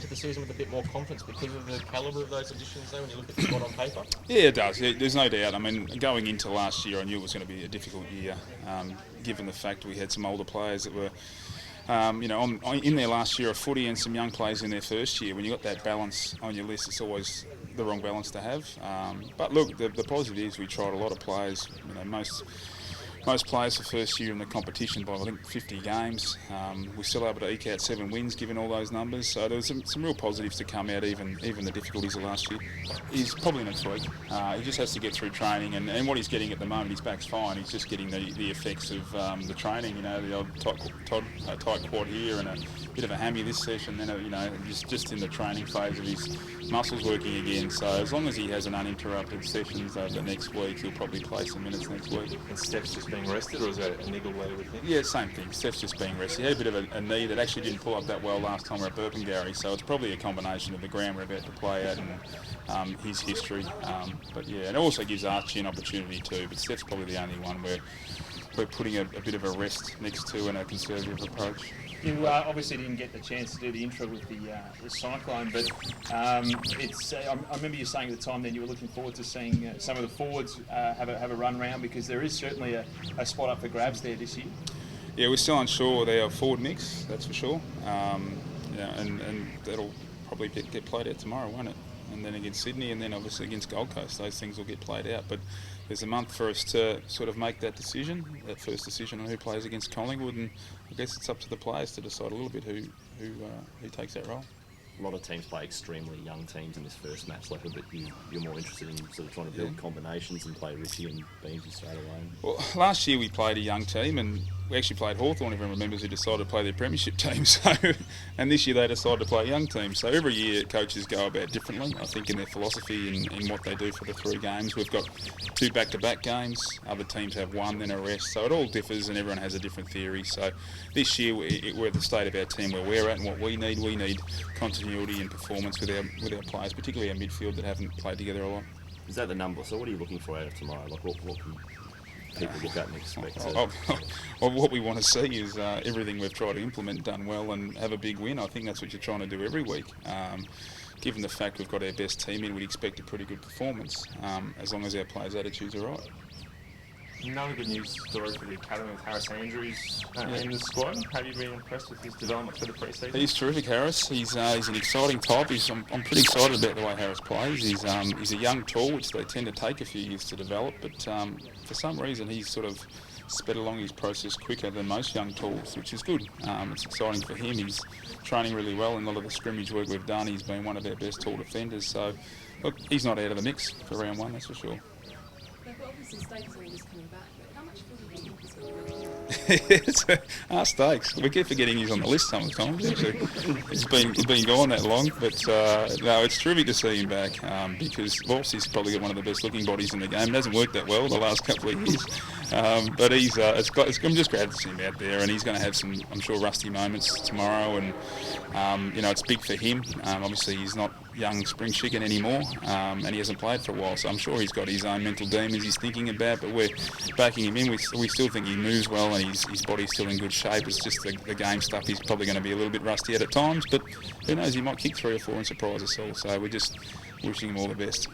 the season with a bit more confidence because of the calibre of those additions, though, when you look at the squad on paper? Yeah, it does. Yeah, there's no doubt. I mean, going into last year, I knew it was going to be a difficult year, given the fact we had some older players that were, in their last year of footy and some young players in their first year. When you got that balance on your list, it's always the wrong balance to have. But look, the positive is we tried a lot of players. Most players for first year in the competition by, I think, 50 games. We're still able to eke out 7 wins given all those numbers. So there was some real positives to come out, even the difficulties of last year. He's probably next week. He just has to get through training, and what he's getting at the moment, his back's fine. He's just getting the effects of the training, the old tight quad here and a bit of a hammy this session, then, just in the training phase of his muscles working again. So as long as he has an uninterrupted sessions over the next week, he'll probably play some minutes next week. And Steph's just being rested, or is that a niggle there with him? Yeah, same thing. Steph's just being rested. He had a bit of a knee that actually didn't pull up that well last time we were at Burpengary, so it's probably a combination of the ground we're about to play at and his history. But yeah, and it also gives Archie an opportunity too, but Steph's probably the only one where we're putting a bit of a rest next to and a conservative approach. You obviously didn't get the chance to do the intro with the Cyclone, but I remember you saying at the time then you were looking forward to seeing some of the forwards have a run round, because there is certainly a spot up for grabs there this year. Yeah, we're still unsure of their forward mix, that's for sure. And that'll probably get played out tomorrow, won't it? And then against Sydney, and then obviously against Gold Coast, those things will get played out. But there's a month for us to sort of make that decision, that first decision on who plays against Collingwood, and I guess it's up to the players to decide a little bit who takes that role. A lot of teams play extremely young teams in this first match, Leppitsch, but you're more interested in sort of trying to build combinations and play risky and Beamsy straight away. Well, last year we played a young team, and we actually played Hawthorn, everyone remembers, who decided to play their premiership team. So, and this year they decided to play a young team. So every year coaches go about differently, I think, in their philosophy and in what they do for the 3 games. We've got 2 back-to-back games, other teams have 1, then a rest. So it all differs and everyone has a different theory. So this year we're at the state of our team where we're at and what we need. We need continuity and performance with our players, particularly our midfield that haven't played together a lot. Is that the number? So what are you looking for out of tomorrow? Like what can people get that and expect? Well, what we want to see is everything we've tried to implement done well and have a big win. I think that's what you're trying to do every week. Given the fact we've got our best team in, we'd expect a pretty good performance, as long as our players' attitudes are right. Another good news story for the academy with Harris Andrews in the squad. Have you been impressed with his development for the pre-season? He's terrific, Harris. He's an exciting type. I'm pretty excited about the way Harris plays. He's a young tall, which they tend to take a few years to develop, but for some reason he's sort of sped along his process quicker than most young talls, which is good. It's exciting for him. He's training really well in a lot of the scrimmage work we've done. He's been one of our best tall defenders. So, look, he's not out of the mix for round 1, that's for sure. Obviously, Stakes are just coming back, but how much footy do you think is going to be? It's our Stakes. We keep forgetting he's on the list sometimes. Actually, it's been gone that long, but no, it's terrific to see him back because whilst he's probably got one of the best looking bodies in the game, it hasn't worked that well the last couple of years. But he's I'm just glad to see him out there, and he's going to have some, I'm sure, rusty moments tomorrow, and it's big for him. Obviously, he's not young spring chicken anymore, and he hasn't played for a while, so I'm sure he's got his own mental demons he's thinking about, but we're backing him in. We still think he moves well and his body's still in good shape. It's just the game stuff he's probably going to be a little bit rusty at times, but who knows, he might kick 3 or 4 and surprise us all, so we're just wishing him all the best.